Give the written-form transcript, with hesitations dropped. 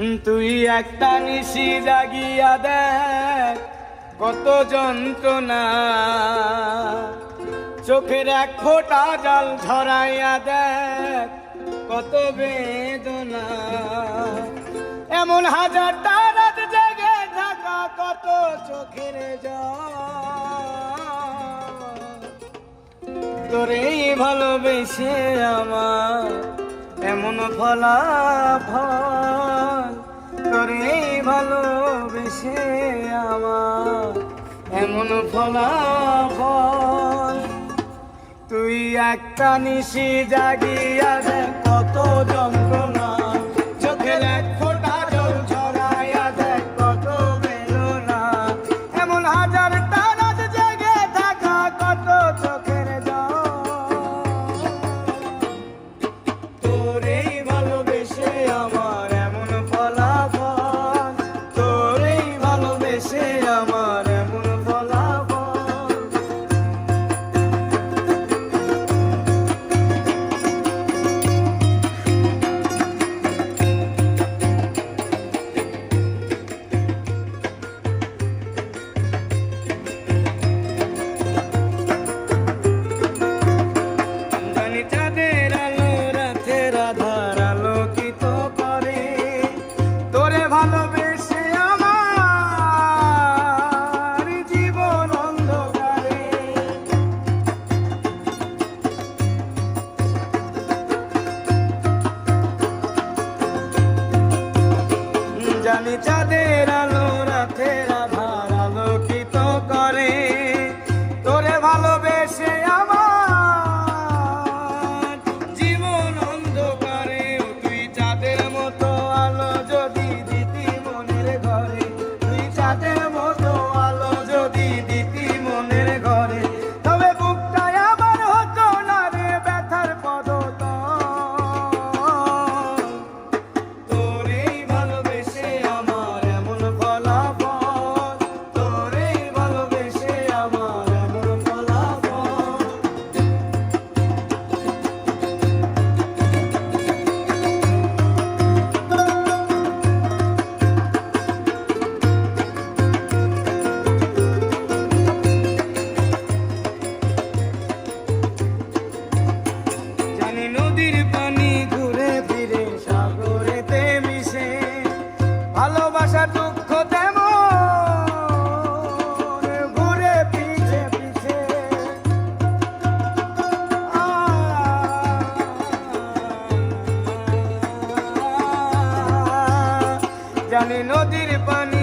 তুই একটা নিশি জাগিয়া দেখ কত যন্ত্রণা, চোখের এক ফোঁটা জল ঝরাইয়া দেখ কত বেদনা। এমন হাজারটা রাত জেগে থাকা কত চোখের জল, তোরেই ভালোবেসে আমার এমন ফলাফল, তোরেই ভালোবেসে আমার এমন ফলাফল। তুই একটা নিশি জাগিয়া দেখ কত যন্ত্রণা, চোখের এক ফোঁটা জল ঝরাইয়া দেখ কত বেদনা। এমন হাজারটা রাত জেগে থাকা কত চোখের জল, তোরেই ভালোবেসে আমার এমন ফলাফল, তোরেই ভালোবেসে আমার এমন ফলাফল। জানি চাঁদের আলো রাতের আধার আলোকিত করে, তোরে ভালোবেসে আমার জীবন অন্ধকারে। জানি চাঁদের আলো রাতের আধার আলোকিত করে, তোরে ভালোবেসে আমার জীবন অন্ধকারে। তুই চাঁদের মতো আলো যদি দিতি মনের ঘরে, তুই চাঁদের মতো আলো যদি দিতি মনের ঘরে, তবে বুকটায় আমার হতো না রে ব্যথার পদতল। তোরেই ভালোবেসে আমার এমন ফলাফল, তোরেই ভালোবেসে আমার এমন ফলাফল। জানি নদীর পানি ঘুরে ফিরে সাগরেতে মিশে, ভালোবাসা দুঃখ তেমন ঘুরে পিছে পিছে। জানি নদীর পানি